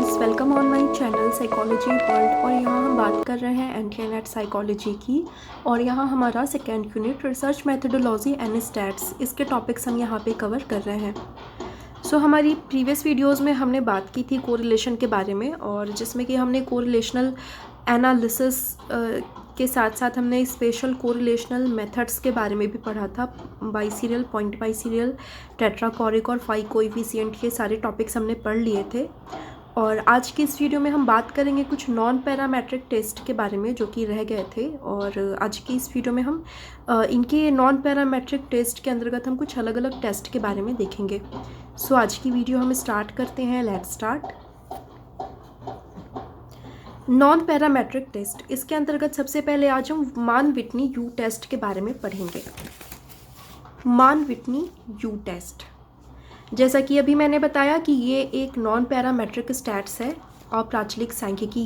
Friends, welcome on my channel psychology world. और यहाँ हम बात कर रहे हैं एंटी साइकोलॉजी की। और यहाँ हमारा second unit research methodology and stats, इसके टॉपिक्स हम यहाँ पे कवर कर रहे हैं। हमारी प्रीवियस वीडियोस में हमने बात की थी कोरिलेशन के बारे में, और जिसमें कि हमने कोरिलेशनल एनालिसिस के साथ साथ हमने स्पेशल कोरिलेशनल मेथड्स के बारे में भी पढ़ा था। बाइसीरियल, पॉइंट बाइसीरियल, टेट्राकोरिक और फाई कोएफिशिएंट, के सारे टॉपिक्स हमने पढ़ लिए थे। और आज की इस वीडियो में हम बात करेंगे कुछ नॉन पैरामेट्रिक टेस्ट के बारे में जो कि रह गए थे। और आज की इस वीडियो में हम इनके नॉन पैरामेट्रिक टेस्ट के अंतर्गत हम कुछ अलग अलग टेस्ट के बारे में देखेंगे। आज की वीडियो हम स्टार्ट करते हैं। Let's start. Non parametric test, इसके अंतर्गत सबसे पहले आज हम मान विटनी यू टेस्ट के बारे में पढ़ेंगे। मान विटनी यू टेस्ट, जैसा कि अभी मैंने बताया कि ये एक नॉन पैरामेट्रिक स्टैट्स है, अप्राचलिक सांख्यिकी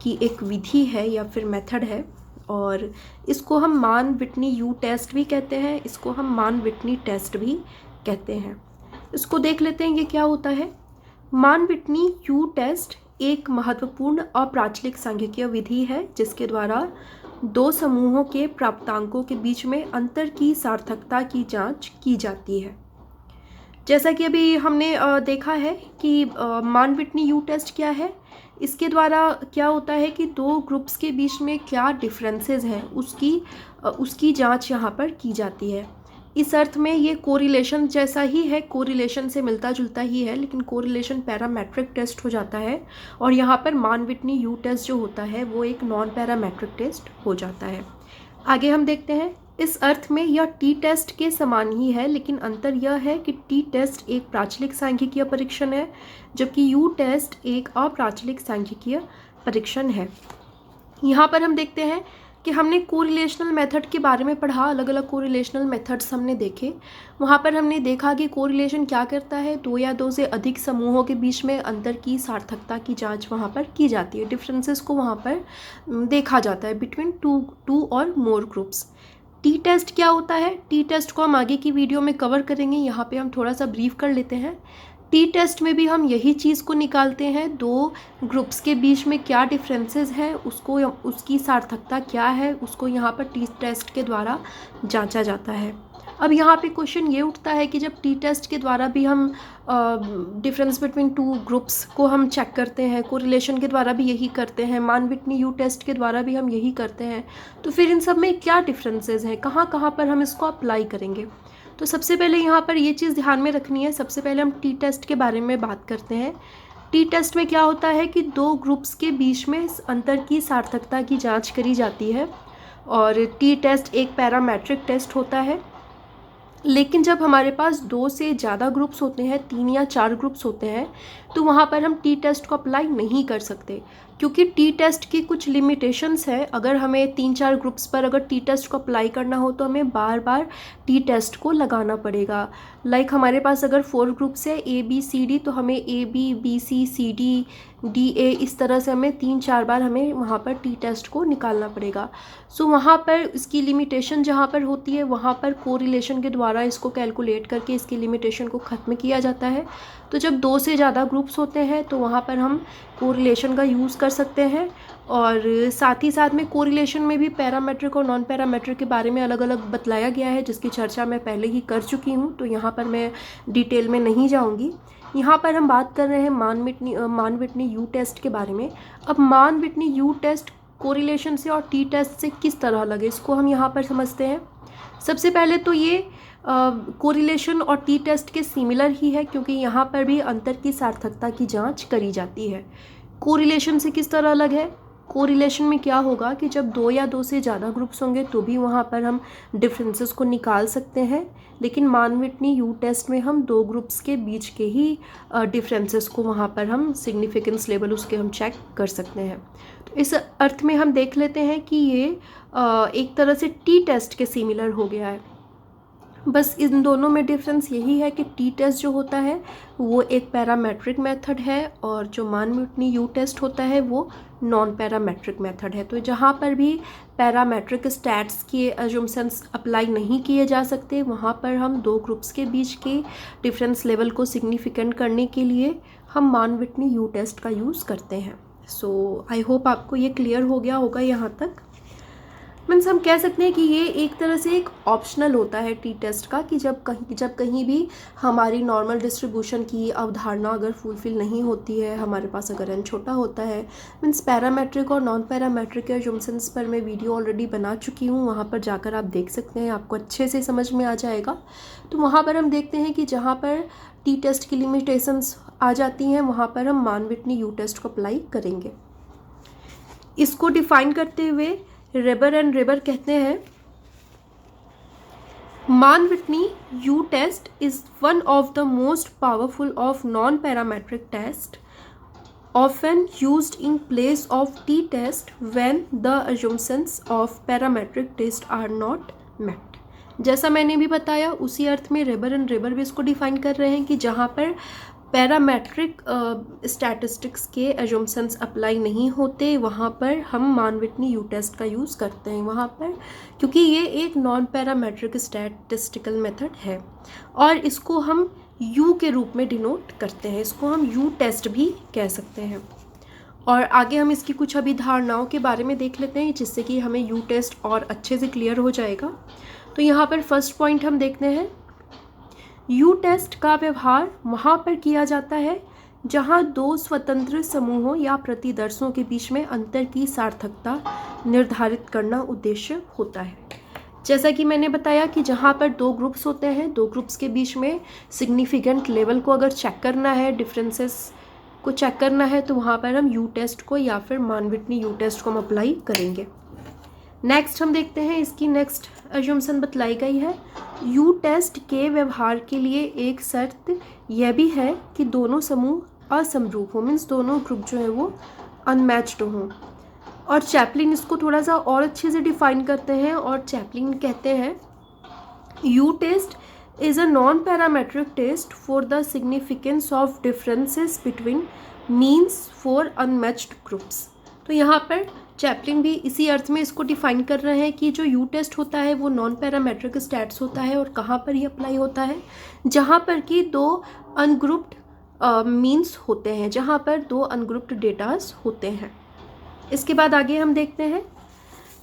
की एक विधि है या फिर मेथड है। और इसको हम मान विटनी यू टेस्ट भी कहते हैं, इसको हम मान विटनी टेस्ट भी कहते हैं। इसको देख लेते हैं ये क्या होता है। मान विटनी यू टेस्ट एक महत्वपूर्ण अप्राचलिक सांख्यिकीय विधि है जिसके द्वारा दो समूहों के प्राप्तांकों के बीच में अंतर की सार्थकता की जांच की जाती है। जैसा कि अभी हमने देखा है कि मान विटनी यू टेस्ट क्या है। इसके द्वारा क्या होता है कि दो ग्रुप्स के बीच में क्या डिफरेंसेस हैं उसकी जांच यहाँ पर की जाती है। इस अर्थ में ये कोरिलेशन जैसा ही है, कोरिलेशन से मिलता जुलता ही है, लेकिन कोरिलेशन पैरामेट्रिक टेस्ट हो जाता है और यहाँ पर मान विटनी यू टेस्ट जो होता है वो एक नॉन पैरामेट्रिक टेस्ट हो जाता है। आगे हम देखते हैं। इस अर्थ में यह टी टेस्ट के समान ही है, लेकिन अंतर यह है कि टी टेस्ट एक प्राचलिक सांख्यिकीय परीक्षण है जबकि यू टेस्ट एक अप्राचलिक सांख्यिकीय परीक्षण है। यहाँ पर हम देखते हैं कि हमने कोरिलेशनल मेथड के बारे में पढ़ा, अलग अलग कोरिलेशनल मेथड्स हमने देखे। वहाँ पर हमने देखा कि कोरिलेशन क्या करता है, दो या दो से अधिक समूहों के बीच में अंतर की सार्थकता की जांच वहाँ पर की जाती है। डिफरेंसेस को वहाँ पर देखा जाता है बिटवीन टू और मोर ग्रुप्स। टी टेस्ट क्या होता है, टी टेस्ट को हम आगे की वीडियो में कवर करेंगे, यहाँ पे हम थोड़ा सा ब्रीफ कर लेते हैं। टी टेस्ट में भी हम यही चीज़ को निकालते हैं, दो ग्रुप्स के बीच में क्या डिफरेंसेस हैं उसकी सार्थकता क्या है, उसको यहाँ पर टी टेस्ट के द्वारा जांचा जाता है। अब यहाँ पे क्वेश्चन ये उठता है कि जब टी टेस्ट के द्वारा भी हम डिफरेंस बिटवीन टू ग्रुप्स को हम चेक करते हैं, कोरिलेशन के द्वारा भी यही करते हैं, मान विटनी यू टेस्ट के द्वारा भी हम यही करते हैं, तो फिर इन सब में क्या डिफरेंसेस हैं, कहाँ कहाँ पर हम इसको अप्लाई करेंगे। तो सबसे पहले यहाँ पर ये चीज़ ध्यान में रखनी है। सबसे पहले हम टी टेस्ट के बारे में बात करते हैं। टी टेस्ट में क्या होता है कि दो ग्रुप्स के बीच में अंतर की सार्थकता की जांच करी जाती है और टी टेस्ट एक पैरामेट्रिक टेस्ट होता है। लेकिन जब हमारे पास दो से ज़्यादा ग्रुप्स होते हैं, 3 या 4 ग्रुप्स होते हैं, तो वहाँ पर हम टी टेस्ट को अप्लाई नहीं कर सकते क्योंकि टी टेस्ट की कुछ लिमिटेशंस है। अगर हमें 3-4 ग्रुप्स पर अगर टी टेस्ट को अप्लाई करना हो तो हमें बार बार टी टेस्ट को लगाना पड़ेगा। लाइक हमारे पास अगर 4 ग्रुप्स है ABCD, तो हमें AB BC CD DA इस तरह से हमें 3-4 बार हमें वहाँ पर टी टेस्ट को निकालना पड़ेगा। वहाँ पर इसकी लिमिटेशन जहाँ पर होती है वहाँ पर कोरिलेशन के द्वारा इसको कैलकुलेट करके इसकी लिमिटेशन को ख़त्म किया जाता है। तो जब 2 से ज़्यादा ग्रुप्स होते हैं तो वहाँ पर हम कोरिलेशन का यूज़ कर सकते हैं। और साथ ही साथ में कोरिलेशन में भी पैरामेट्रिक और नॉन पैरामेट्रिक के बारे में अलग अलग बतलाया गया है जिसकी चर्चा मैं पहले ही कर चुकी हूँ, तो यहाँ पर मैं डिटेल में नहीं जाऊँगी। यहाँ पर हम बात कर रहे हैं मान विटनी यू टेस्ट के बारे में। अब मान विटनी यू टेस्ट कोरिलेशन से और टी टेस्ट से किस तरह अलग है, इसको हम यहाँ पर समझते हैं। सबसे पहले तो ये कोरिलेशन और टी टेस्ट के सिमिलर ही है क्योंकि यहाँ पर भी अंतर की सार्थकता की जांच करी जाती है। कोरिलेशन से किस तरह अलग है, कोरिलेशन में क्या होगा कि जब 2 या 2 से ज़्यादा ग्रुप्स होंगे तो भी वहाँ पर हम डिफरेंसेस को निकाल सकते हैं, लेकिन मान विटनी यू टेस्ट में हम 2 ग्रुप्स के बीच के ही डिफरेंसेस को वहाँ पर हम सिग्निफिकेंस लेवल उसके हम चेक कर सकते हैं। तो इस अर्थ में हम देख लेते हैं कि ये एक तरह से टी टेस्ट के सिमिलर हो गया है। बस इन दोनों में डिफरेंस यही है कि टी टेस्ट जो होता है वो एक पैरामेट्रिक मेथड है और जो मान विटनी यू टेस्ट होता है वो नॉन पैरामेट्रिक मेथड है। तो जहाँ पर भी पैरामेट्रिक स्टैट्स के अजम्पशंस अप्लाई नहीं किए जा सकते वहाँ पर हम दो ग्रुप्स के बीच के डिफरेंस लेवल को सिग्निफिकेंट करने के लिए हम मान विटनी यू टेस्ट का यूज़ करते हैं। सो आई होप आपको ये क्लियर हो गया होगा यहाँ तक। मीन्स हम कह सकते हैं कि ये एक तरह से एक ऑप्शनल होता है टी टेस्ट का कि जब कहीं भी हमारी नॉर्मल डिस्ट्रीब्यूशन की अवधारणा अगर फुलफिल नहीं होती है, हमारे पास अगर n छोटा होता है। मीन्स पैरामेट्रिक और नॉन पैरामेट्रिक के अजम्पशंस पर मैं वीडियो ऑलरेडी बना चुकी हूँ, वहाँ पर जाकर आप देख सकते हैं, आपको अच्छे से समझ में आ जाएगा। तो वहाँ पर हम देखते हैं कि जहाँ पर टी टेस्ट की लिमिटेशंस आ जाती हैं वहाँ पर हम मान विटनी यू टेस्ट को अप्लाई करेंगे। इसको डिफाइन करते हुए रेबर एंड रेबर कहते हैं Mann Whitney U test is one of the most powerful of non parametric test often used in place of t-test when the assumptions of parametric test are not met। जैसा मैंने भी बताया उसी अर्थ में rebar and rebar भी इसको define कर रहे हैं कि जहाँ पर पैरामेट्रिक स्टैटिस्टिक्स के एजम्पशंस अप्लाई नहीं होते वहाँ पर हम मान विटनी यू टेस्ट का यूज़ करते हैं वहाँ पर, क्योंकि ये एक नॉन पैरामेट्रिक स्टैटिस्टिकल मेथड है और इसको हम यू के रूप में डिनोट करते हैं। इसको हम यू टेस्ट भी कह सकते हैं। और आगे हम इसकी कुछ अभी धारणाओं के बारे में देख लेते हैं जिससे कि हमें यू टेस्ट और अच्छे से क्लियर हो जाएगा। तो यहाँ पर फर्स्ट पॉइंट हम देखते हैं, यू टेस्ट का व्यवहार वहाँ पर किया जाता है जहाँ दो स्वतंत्र समूहों या प्रतिदर्शों के बीच में अंतर की सार्थकता निर्धारित करना उद्देश्य होता है। जैसा कि मैंने बताया कि जहाँ पर दो ग्रुप्स होते हैं, दो ग्रुप्स के बीच में सिग्निफिकेंट लेवल को अगर चेक करना है, डिफरेंसेस को चेक करना है, तो वहाँ पर हम यू टेस्ट को या फिर मान विटनी यू टेस्ट को हम अप्लाई करेंगे। नेक्स्ट हम देखते हैं, इसकी नेक्स्ट अजम्पशन बतलाई गई है, यू टेस्ट के व्यवहार के लिए एक शर्त यह भी है कि दोनों समूह असमरूप हो, मीन्स दोनों ग्रुप जो है वो अनमैच्ड हों। और चैपलिन इसको थोड़ा सा और अच्छे से डिफाइन करते हैं और चैपलिन कहते हैं U test is a non parametric test for the significance of differences between means for unmatched groups. तो यहाँ पर चैपलिन भी इसी अर्थ में इसको डिफाइन कर रहे हैं कि जो यू टेस्ट होता है वो नॉन पैरामेट्रिक स्टैट्स होता है और कहाँ पर ये अप्लाई होता है, जहाँ पर कि दो अनग्रुप्ड मीन्स होते हैं, जहाँ पर दो अनग्रुप्ड डेटास होते हैं। इसके बाद आगे हम देखते हैं,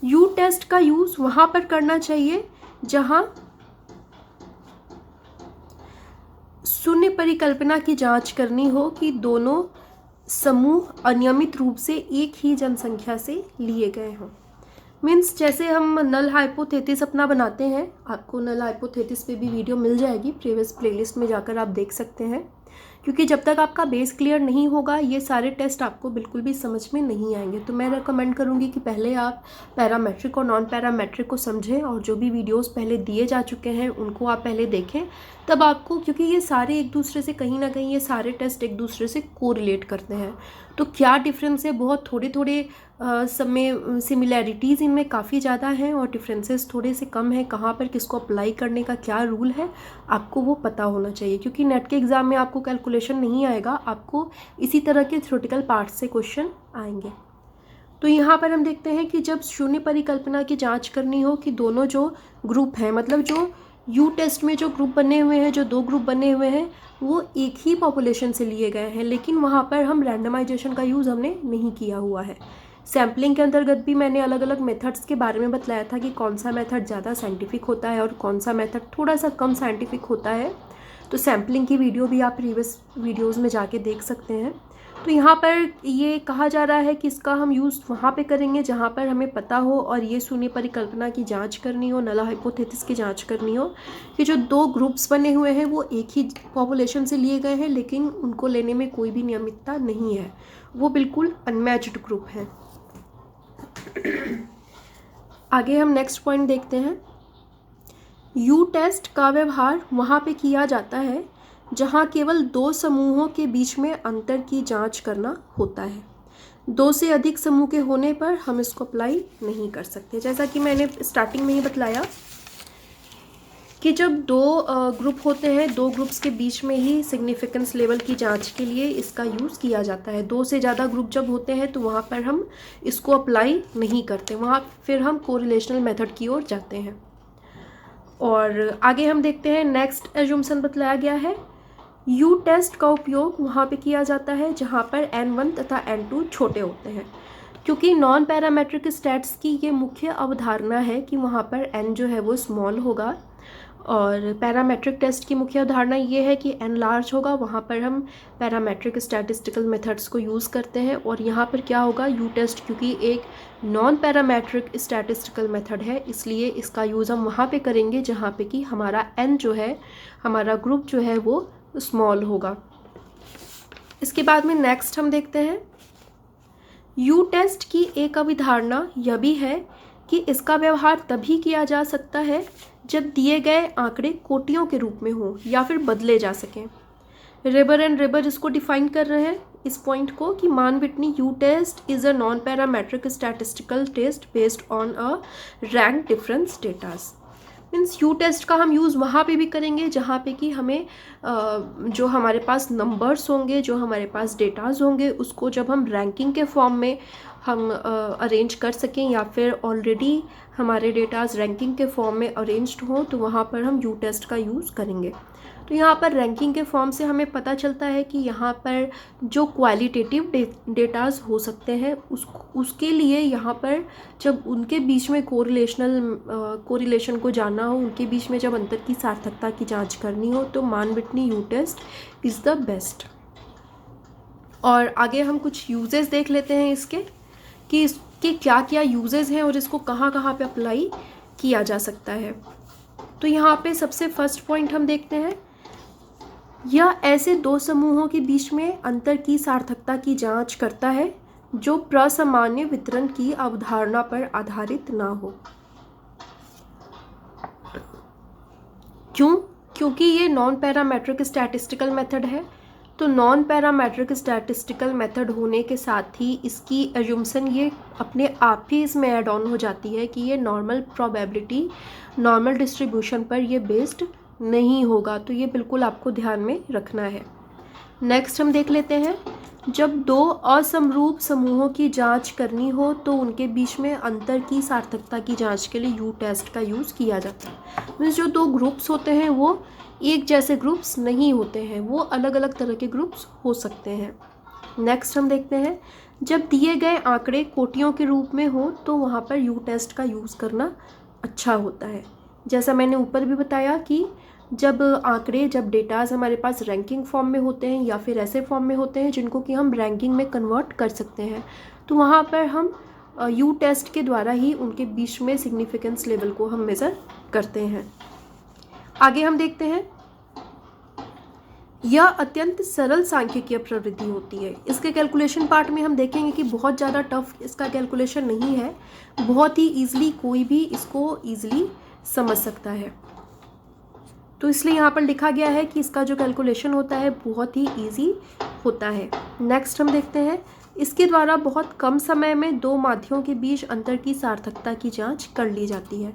यू टेस्ट का यूज़ वहाँ पर करना चाहिए जहाँ शून्य परिकल्पना की जांच करनी हो कि दोनों समूह अनियमित रूप से एक ही जनसंख्या से लिए गए हों। मीन्स जैसे हम नल हाइपोथेसिस अपना बनाते हैं, आपको नल हाइपोथेसिस पे भी वीडियो मिल जाएगी, प्रीवियस प्लेलिस्ट में जाकर आप देख सकते हैं, क्योंकि जब तक आपका बेस क्लियर नहीं होगा ये सारे टेस्ट आपको बिल्कुल भी समझ में नहीं आएंगे। तो मैं रेकमेंड करूँगी कि पहले आप पैरामेट्रिक और नॉन पैरामेट्रिक को समझें और जो भी वीडियोस पहले दिए जा चुके हैं उनको आप पहले देखें, तब आपको, क्योंकि ये सारे एक दूसरे से कहीं ना कहीं ये सारे टेस्ट एक दूसरे से कोरिलेट करते हैं। तो क्या डिफरेंस है, बहुत थोड़े थोड़े सब में सिमिलैरिटीज़ इनमें काफ़ी ज़्यादा हैं और डिफरेंसेस थोड़े से कम हैं। कहाँ पर किसको अप्लाई करने का क्या रूल है आपको वो पता होना चाहिए, क्योंकि नेट के एग्ज़ाम में आपको कैलकुलेशन नहीं आएगा, आपको इसी तरह के थ्योरेटिकल पार्ट से क्वेश्चन आएंगे। तो यहाँ पर हम देखते हैं कि जब शून्य परिकल्पना की जांच करनी हो कि दोनों जो ग्रुप हैं, मतलब जो यू टेस्ट में जो ग्रुप बने हुए हैं, जो दो ग्रुप बने हुए हैं वो एक ही पॉपुलेशन से लिए गए हैं, लेकिन वहाँ पर हम रैंडमाइजेशन का यूज़ हमने नहीं किया हुआ है। सैम्पलिंग के अंतर्गत भी मैंने अलग अलग मेथड्स के बारे में बतलाया था कि कौन सा मेथड ज़्यादा साइंटिफिक होता है और कौन सा मेथड थोड़ा सा कम साइंटिफिक होता है। तो सैम्पलिंग की वीडियो भी आप प्रीवियस वीडियोज़ में जाके देख सकते हैं। तो यहाँ पर ये कहा जा रहा है कि इसका हम यूज़ वहाँ पे करेंगे जहाँ पर हमें पता हो और ये शून्य परिकल्पना की जांच करनी हो, नल हाइपोथेसिस की जांच करनी हो कि जो दो ग्रुप्स बने हुए हैं वो एक ही पॉपुलेशन से लिए गए हैं, लेकिन उनको लेने में कोई भी नियमितता नहीं है, वो बिल्कुल अनमैच्ड ग्रुप हैं। आगे हम नेक्स्ट पॉइंट देखते हैं, यू टेस्ट का व्यवहार वहाँ पे किया जाता है जहाँ केवल दो समूहों के बीच में अंतर की जांच करना होता है। दो से अधिक समूह के होने पर हम इसको अप्लाई नहीं कर सकते। जैसा कि मैंने स्टार्टिंग में ही बतलाया कि जब दो ग्रुप होते हैं, दो ग्रुप्स के बीच में ही सिग्निफिकेंस लेवल की जांच के लिए इसका यूज़ किया जाता है। दो से ज़्यादा ग्रुप जब होते हैं तो वहाँ पर हम इसको अप्लाई नहीं करते, वहाँ फिर हम कोरिलेशनल मेथड की ओर जाते हैं। और आगे हम देखते हैं, नेक्स्ट एज्यूम्पशन बतलाया गया है, यू टेस्ट का उपयोग वहाँ पे किया जाता है जहाँ पर n1 तथा n2 छोटे होते हैं। क्योंकि नॉन पैरामेट्रिक स्टैट्स की ये मुख्य अवधारणा है कि वहाँ पर n जो है वो स्मॉल होगा, और पैरामेट्रिक टेस्ट की मुख्य अवधारणा ये है कि n लार्ज होगा, वहाँ पर हम पैरामेट्रिक स्टैटिस्टिकल मेथड्स को यूज़ करते हैं। और यहाँ पर क्या होगा, यू टेस्ट क्योंकि एक नॉन पैरामेट्रिक स्टैटिस्टिकल मेथड है, इसलिए इसका यूज़ हम वहाँ पे करेंगे जहाँ पे कि हमारा n जो है, हमारा ग्रुप जो है वो स्मॉल होगा। इसके बाद में नेक्स्ट हम देखते हैं, यू टेस्ट की एक अवधारणा यह भी है कि इसका व्यवहार तभी किया जा सकता है जब दिए गए आंकड़े कोटियों के रूप में हो या फिर बदले जा सकें। रेबर एंड रेबर इसको डिफाइन कर रहे हैं इस पॉइंट को कि Mann Whitney U test is a non parametric statistical test based on a rank difference datas. Means U test का हम यूज़ वहाँ पे भी करेंगे जहाँ पे कि हमें जो हमारे पास नंबर्स होंगे, जो हमारे पास डेटाज होंगे, उसको जब हम रैंकिंग के फॉर्म में हम अरेंज कर सकें या फिर ऑलरेडी हमारे डेटाज रैंकिंग के फॉर्म में अरेंज्ड हों, तो वहाँ पर हम यू टेस्ट का यूज़ करेंगे। तो यहाँ पर रैंकिंग के फॉर्म से हमें पता चलता है कि यहाँ पर जो क्वालिटेटिव डेटाज हो सकते हैं उसके लिए यहाँ पर जब उनके बीच में कोरिलेशन को जानना हो, उनके बीच में जब अंतर की सार्थकता की जांच करनी हो, तो Mann Whitney U test is the best. और आगे हम कुछ यूजेस देख लेते हैं इसके, कि इसके क्या क्या यूजेस हैं और इसको कहाँ कहाँ पे अप्लाई किया जा सकता है। तो यहाँ पे सबसे फर्स्ट पॉइंट हम देखते हैं, यह ऐसे दो समूहों के बीच में अंतर की सार्थकता की जांच करता है जो प्रसामान्य वितरण की अवधारणा पर आधारित ना हो। क्यों? क्योंकि ये नॉन पैरामेट्रिक स्टैटिस्टिकल मेथड है। तो नॉन पैरामेट्रिक स्टैटिस्टिकल मेथड होने के साथ ही इसकी एज्यूम्पशन ये अपने आप ही इसमें ऐड ऑन हो जाती है कि ये नॉर्मल प्रोबेबिलिटी, नॉर्मल डिस्ट्रीब्यूशन पर ये बेस्ड नहीं होगा। तो ये बिल्कुल आपको ध्यान में रखना है। नेक्स्ट हम देख लेते हैं, जब दो असमरूप समूहों की जांच करनी हो तो उनके बीच में अंतर की सार्थकता की जांच के लिए यू टेस्ट का यूज़ किया जाता है। मीन्स जो दो ग्रुप्स होते हैं वो एक जैसे ग्रुप्स नहीं होते हैं, वो अलग अलग तरह के ग्रुप्स हो सकते हैं। नेक्स्ट हम देखते हैं, जब दिए गए आंकड़े कोटियों के रूप में हो तो वहाँ पर यू टेस्ट का यूज़ करना अच्छा होता है। जैसा मैंने ऊपर भी बताया कि जब आंकड़े, जब डेटाज हमारे पास रैंकिंग फॉर्म में होते हैं या फिर ऐसे फॉर्म में होते हैं जिनको कि हम रैंकिंग में कन्वर्ट कर सकते हैं, तो वहाँ पर हम यू टेस्ट के द्वारा ही उनके बीच में सिग्निफिकेंस लेवल को हम मेज़र करते हैं। आगे हम देखते हैं, यह अत्यंत सरल सांख्यिकीय प्रवृत्ति होती है। इसके कैलकुलेशन पार्ट में हम देखेंगे कि बहुत ज़्यादा टफ इसका कैलकुलेशन नहीं है, बहुत ही ईजिली कोई भी इसको ईजिली समझ सकता है। तो इसलिए यहाँ पर लिखा गया है कि इसका जो कैलकुलेशन होता है बहुत ही ईजी होता है। नेक्स्ट हम देखते हैं, इसके द्वारा बहुत कम समय में दो माध्यों के बीच अंतर की सार्थकता की जांच कर ली जाती है।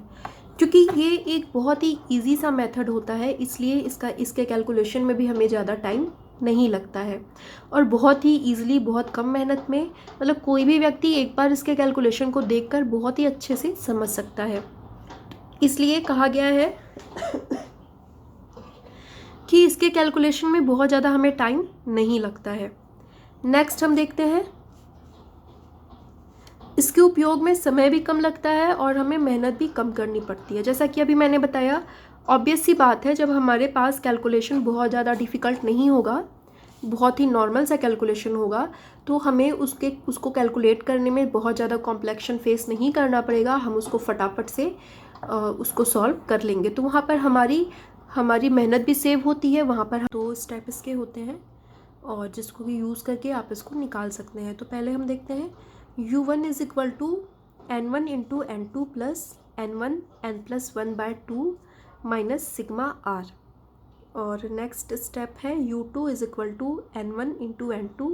क्योंकि ये एक बहुत ही इजी सा मेथड होता है, इसलिए इसके कैलकुलेशन में भी हमें ज़्यादा टाइम नहीं लगता है और बहुत ही ईजिली, बहुत कम मेहनत में, मतलब कोई भी व्यक्ति एक बार इसके कैलकुलेशन को देखकर बहुत ही अच्छे से समझ सकता है। इसलिए कहा गया है कि इसके कैलकुलेशन में बहुत ज़्यादा हमें टाइम नहीं लगता है। नेक्स्ट हम देखते हैं, इसके उपयोग में समय भी कम लगता है और हमें मेहनत भी कम करनी पड़ती है। जैसा कि अभी मैंने बताया, ऑब्वियस सी बात है, जब हमारे पास कैलकुलेशन बहुत ज़्यादा डिफ़िकल्ट नहीं होगा, बहुत ही नॉर्मल सा कैलकुलेशन होगा, तो हमें उसको कैलकुलेट करने में बहुत ज़्यादा कॉम्प्लेक्शन फेस नहीं करना पड़ेगा। हम उसको फटाफट से उसको सॉल्व कर लेंगे। तो वहाँ पर हमारी मेहनत भी सेव होती है। वहाँ पर दो स्टेप इसके होते हैं और जिसको भी यूज़ करके आप इसको निकाल सकते हैं। तो पहले हम देखते हैं, u1 is equal to n1 into n2 plus n1 n+1/2 minus sigma r। और नेक्स्ट स्टेप है u2 is equal to n1 into n2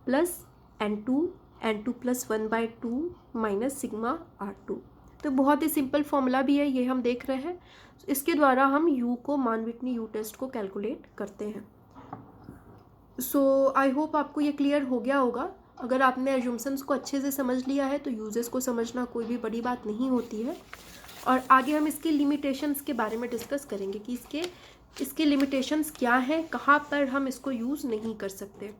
plus n2 n+1/2 minus sigma r2। तो बहुत ही सिंपल फॉर्मूला भी है, ये हम देख रहे हैं। इसके द्वारा हम यू को, मान विटनी यू टेस्ट को कैलकुलेट करते हैं। सो आई होप आपको ये क्लियर हो गया होगा। अगर आपने एज्यूम्शंस को अच्छे से समझ लिया है तो यूजेस को समझना कोई भी बड़ी बात नहीं होती है। और आगे हम इसकी लिमिटेशंस के बारे में डिस्कस करेंगे कि इसके लिमिटेशंस क्या हैं, कहाँ पर हम इसको यूज़ नहीं कर सकते।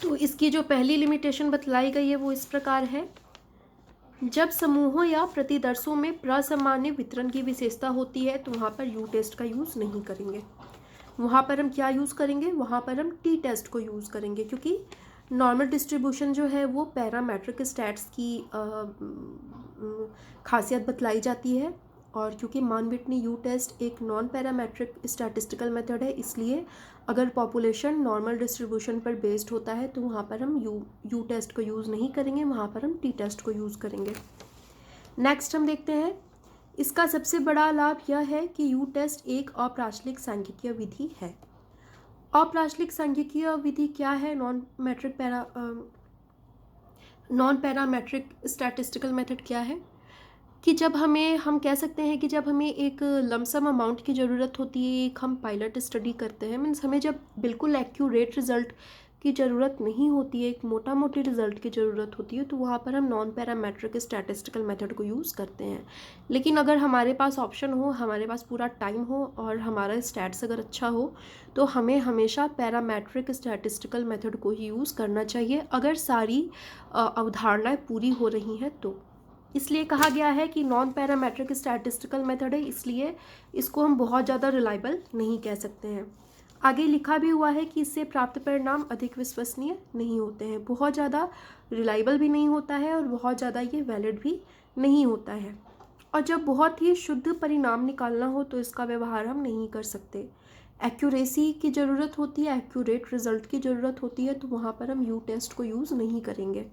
तो इसकी जो पहली लिमिटेशन बतलाई गई है वो इस प्रकार है, जब समूहों या प्रतिदर्शों में प्रसामान्य वितरण की विशेषता होती है तो वहाँ पर यू टेस्ट का यूज़ नहीं करेंगे। वहाँ पर हम क्या यूज़ करेंगे, वहाँ पर हम टी टेस्ट को यूज़ करेंगे, क्योंकि नॉर्मल डिस्ट्रीब्यूशन जो है वो पैरामेट्रिक स्टैट्स की खासियत बतलाई जाती है। और क्योंकि मान विटनी यू टेस्ट एक नॉन पैरामेट्रिक स्टैटिस्टिकल मेथड है, इसलिए अगर पॉपुलेशन नॉर्मल डिस्ट्रीब्यूशन पर बेस्ड होता है तो वहाँ पर हम यू टेस्ट को यूज़ नहीं करेंगे, वहाँ पर हम टी टेस्ट को यूज़ करेंगे। नेक्स्ट हम देखते हैं, इसका सबसे बड़ा लाभ यह है कि यू टेस्ट एक अप्राचलिक सांख्यिकीय विधि है। अप्राचलिक सांख्यिकीय विधि क्या है? नॉन पैरामेट्रिक स्टैटिस्टिकल मेथड क्या है कि जब हम कह सकते हैं कि जब हमें एक लमसम अमाउंट की ज़रूरत होती है, एक हम पायलट स्टडी करते हैं, मीन्स हमें जब बिल्कुल एक्यूरेट रिजल्ट की ज़रूरत नहीं होती है, एक मोटा मोटी रिजल्ट की ज़रूरत होती है, तो वहाँ पर हम नॉन पैरामेट्रिक स्टैटिस्टिकल मेथड को यूज़ करते हैं। लेकिन अगर हमारे पास ऑप्शन हो, हमारे पास पूरा टाइम हो और हमारा स्टैट्स अगर अच्छा हो, तो हमें हमेशा पैरामेट्रिक स्टैटिस्टिकल मेथड को ही यूज़ करना चाहिए, अगर सारी अवधारणाएँ पूरी हो रही हैं तो। इसलिए कहा गया है कि नॉन पैरामेट्रिक स्टैटिस्टिकल मेथड है, इसलिए इसको हम बहुत ज़्यादा रिलायबल नहीं कह सकते हैं। आगे लिखा भी हुआ है कि इससे प्राप्त परिणाम अधिक विश्वसनीय नहीं होते हैं, बहुत ज़्यादा रिलायबल भी नहीं होता है और बहुत ज़्यादा ये वैलिड भी नहीं होता है। और जब बहुत ही शुद्ध परिणाम निकालना हो तो इसका व्यवहार हम नहीं कर सकते। एक्यूरेसी की ज़रूरत होती है, एक्यूरेट रिजल्ट की ज़रूरत होती है, तो वहाँ पर हम यू टेस्ट को यूज़ नहीं करेंगे।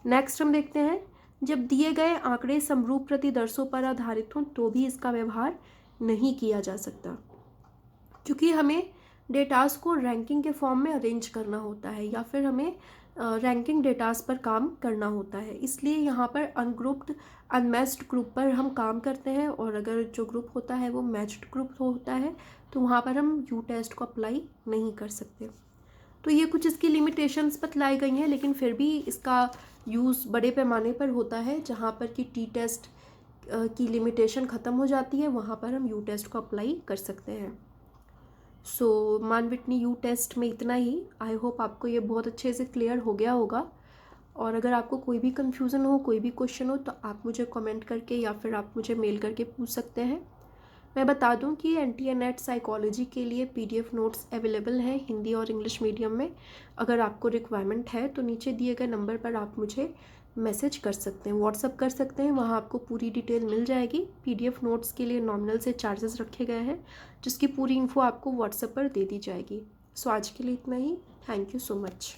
नेक्स्ट हम देखते हैं, जब दिए गए आंकड़े समरूप प्रतिदर्शों पर आधारित हों तो भी इसका व्यवहार नहीं किया जा सकता, क्योंकि हमें डेटास को रैंकिंग के फॉर्म में अरेंज करना होता है या फिर हमें रैंकिंग डेटास पर काम करना होता है। इसलिए यहाँ पर अनग्रुप्ड अनमैच्ड ग्रुप पर हम काम करते हैं, और अगर जो ग्रुप होता है वो मैच्ड ग्रुप होता है तो वहाँ पर हम यू टेस्ट को अप्लाई नहीं कर सकते। तो ये कुछ इसकी लिमिटेशंस बतलाई गई हैं, लेकिन फिर भी इसका यूज़ बड़े पैमाने पर होता है। जहाँ पर कि टी टेस्ट की लिमिटेशन ख़त्म हो जाती है, वहाँ पर हम यू टेस्ट को अप्लाई कर सकते हैं। सो मान विटनी यू टेस्ट में इतना ही। आई होप आपको ये बहुत अच्छे से क्लियर हो गया होगा। और अगर आपको कोई भी कन्फ्यूज़न हो, कोई भी क्वेश्चन हो, तो आप मुझे कमेंट करके या फिर आप मुझे मेल करके पूछ सकते हैं। मैं बता दूं कि NTA-NET साइकोलॉजी के लिए PDF नोट्स अवेलेबल हैं हिंदी और इंग्लिश मीडियम में। अगर आपको रिक्वायरमेंट है तो नीचे दिए गए नंबर पर आप मुझे मैसेज कर सकते हैं, व्हाट्सअप कर सकते हैं, वहाँ आपको पूरी डिटेल मिल जाएगी। PDF नोट्स के लिए नॉमिनल से चार्जेस रखे गए हैं, जिसकी पूरी इन्फो आपको व्हाट्सएप पर दे दी जाएगी। सो आज के लिए इतना ही। Thank you so much.